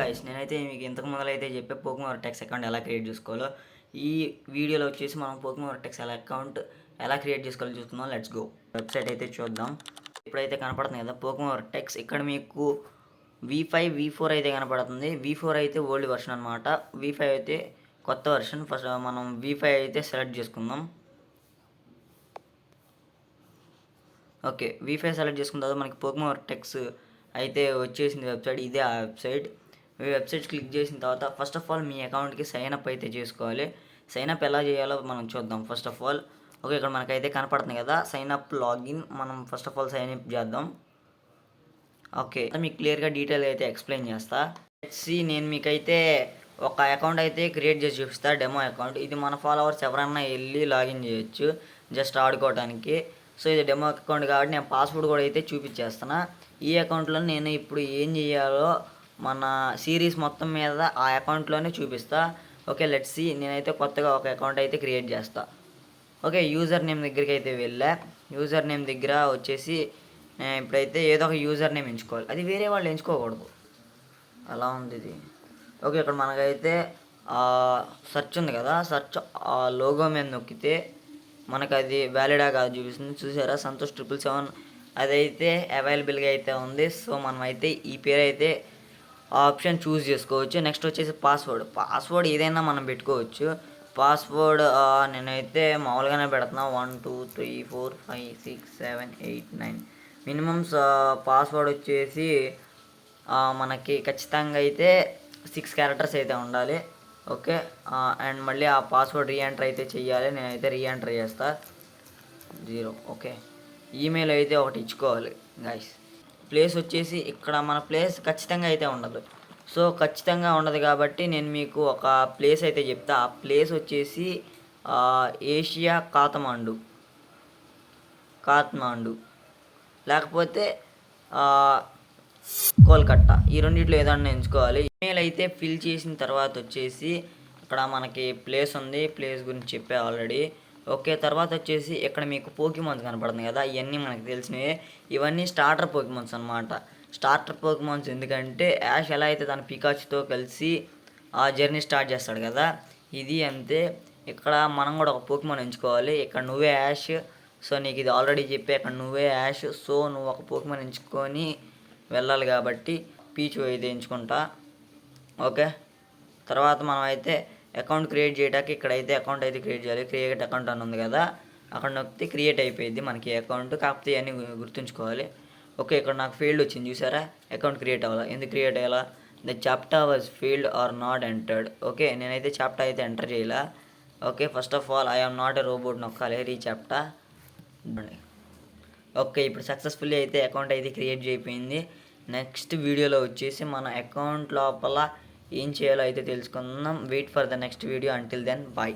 Guys నేనైతే మీకు ఇంతకు ముందలైతే చెప్పే పోకెమాన్ వర్టెక్స్ అకౌంట్ ఎలా క్రియేట్ చేసుకోవాలో ఈ వీడియోలో వచ్చేసి మనం పోకెమాన్ వర్టెక్స్ అకౌంట్ ఎలా క్రియేట్ చేసుకోవాలో చూస్తున్నాం. Let's go. వెబ్సైట్ అయితే చూద్దాం. ఇప్పుడైతే కనపడుతుంది కదా పోకెమాన్ వర్టెక్స్. ఇక్కడ మీకు V5 V4 అయితే కనపడుతుంది. V4 అయితే ఓల్డ్ వర్షన్ అనమాట, V5 అయితే కొత్త వర్షన్. ఫస్ట్ మనం V5 అయితే సెలెక్ట్ చేసుకుందాం. ఓకే, V5 సెలెక్ట్ చేసుకున్న తర్వాత మనకి పోకెమాన్ వర్టెక్స్ అయితే వచ్చేసింది వెబ్సైట్. ఇదే ఆ వెబ్సైట్. ఈ వెబ్సైట్ క్లిక్ చేసిన తర్వాత ఫస్ట్ ఆఫ్ ఆల్ మీ అకౌంట్కి సైన్ అప్ అయితే చేసుకోవాలి. సైన్ అప్ ఎలా చేయాలో మనం చూద్దాం. ఫస్ట్ ఆఫ్ ఆల్ ఓకే, ఇక్కడ మనకైతే కనపడుతుంది కదా సైన్ అప్ లాగిన్. మనం first of all sign up చేద్దాం. ఓకే, మీకు క్లియర్గా డీటెయిల్ అయితే ఎక్స్ప్లెయిన్ చేస్తా. నేను మీకైతే ఒక అకౌంట్ అయితే క్రియేట్ చేసి చూపిస్తా, డెమో అకౌంట్. ఇది మన ఫాలోవర్స్ ఎవరన్నా వెళ్ళి లాగిన్ చేయొచ్చు జస్ట్ ఆడుకోవడానికి. సో ఇది డెమో అకౌంట్ కాబట్టి నేను పాస్వర్డ్ కూడా అయితే చూపించేస్తున్నా. ఈ అకౌంట్లో నేను ఇప్పుడు ఏం చేయాలో మన సిరీస్ మొత్తం మీద ఆ అకౌంట్లోనే చూపిస్తా. Okay let's see. నేనైతే కొత్తగా ఒక అకౌంట్ అయితే క్రియేట్ చేస్తా. ఓకే, యూజర్ నేమ్ దగ్గరికి అయితే వెళ్ళా. యూజర్ నేమ్ దగ్గర వచ్చేసి ఇప్పుడైతే ఏదో ఒక యూజర్ నేమ్ ఎంచుకోవాలి. అది వేరే వాళ్ళు ఎంచుకోకూడదు, అలా ఉంది ఇది. ఓకే, ఇక్కడ మనకైతే సెర్చ్ ఉంది కదా, సెర్చ్ లోగో మీద నొక్కితే మనకు అది వ్యాలిడా కాదు చూపిస్తుంది. చూసారా, సంతోష్ 777 అదైతే అవైలబుల్గా అయితే ఉంది. సో మనం అయితే ఈ పేరు అయితే ఆప్షన్ చూస్ చేసుకోవచ్చు. నెక్స్ట్ వచ్చేసి పాస్వర్డ్ ఏదైనా మనం పెట్టుకోవచ్చు. పాస్వర్డ్ నేనైతే మామూలుగానే పెడుతున్నా. 1 2 3 4 5 6 7 8 9 మినిమమ్స్. పాస్వర్డ్ వచ్చేసి మనకి ఖచ్చితంగా అయితే 6 క్యారెక్టర్స్ అయితే ఉండాలి. ఓకే, అండ్ మళ్ళీ ఆ పాస్వర్డ్ రీఎంటర్ అయితే చెయ్యాలి. నేనైతే రీఎంటర్ చేస్తా 0. ఓకే, ఈమెయిల్ అయితే ఒకటి ఇచ్చుకోవాలి గైస్. ప్లేస్ వచ్చేసి ఇక్కడ మన ప్లేస్ ఖచ్చితంగా అయితే ఉండదు. సో ఖచ్చితంగా ఉండదు కాబట్టి నేను మీకు ఒక ప్లేస్ అయితే చెప్తా. ఆ ప్లేస్ వచ్చేసి ఏషియా కాత్మాండు లేకపోతే కోల్కత్తా, ఈ రెండిట్లో ఏదన్నా ఎంచుకోవాలి. ఈమెయిల్ అయితే ఫిల్ చేసిన తర్వాత వచ్చేసి ఇక్కడ మనకి ప్లేస్ ఉంది, ప్లేస్ గురించి చెప్పే ఆల్రెడీ. ఓకే, తర్వాత వచ్చేసి ఇక్కడ మీకు పోకెమాన్స్ కనపడుతుంది కదా, ఇవన్నీ మనకు తెలిసినవి. ఇవన్నీ స్టార్టర్ పోకెమాన్స్ అనమాట. స్టార్టర్ పోకెమాన్స్ ఎందుకంటే యాష్ ఎలా అయితే తన పికాచుతో కలిసి ఆ జర్నీ స్టార్ట్ చేస్తాడు కదా, ఇది అంతే. ఇక్కడ మనం కూడా ఒక పోకెమాన్ ఎంచుకోవాలి. ఇక్కడ నువ్వే యాష్, సో నీకు ఇది ఆల్రెడీ చెప్పే, ఇక్కడ నువ్వే యాష్. సో నువ్వు ఒక పోకెమాన్ ఎంచుకొని వెళ్ళాలి కాబట్టి పీచు అయితే ఎంచుకుంటా. ఓకే, తర్వాత మనం అయితే అకౌంట్ క్రియేట్ చేయడానికి ఇక్కడైతే అకౌంట్ అయితే క్రియేట్ చేయాలి. క్రియేట్ అకౌంట్ అని ఉంది కదా, అక్కడ నొక్కితే క్రియేట్ అయిపోయింది మనకి అకౌంట్. కాకపోతే ఇవన్నీ గుర్తుంచుకోవాలి. ఓకే, ఇక్కడ నాకు ఫీల్డ్ వచ్చింది చూసారా, అకౌంట్ క్రియేట్ అవ్వాలి. ఎందుకు క్రియేట్ అవ్వాలా? ద చాప్టర్ was filled or not entered. Okay, నేనైతే చాప్టర్ అయితే ఎంటర్ చేయాల. Okay, first of all I am not a robot నొక్కాలి, రీచాప్టర్. ఓకే, ఇప్పుడు సక్సెస్ఫుల్లీ అయితే అకౌంట్ అయితే క్రియేట్ అయిపోయింది. నెక్స్ట్ వీడియోలో వచ్చేసి మన అకౌంట్ లోపల ఏం చేయాలో అయితే తెలుసుకుందాం. Wait for the next video. Until then bye.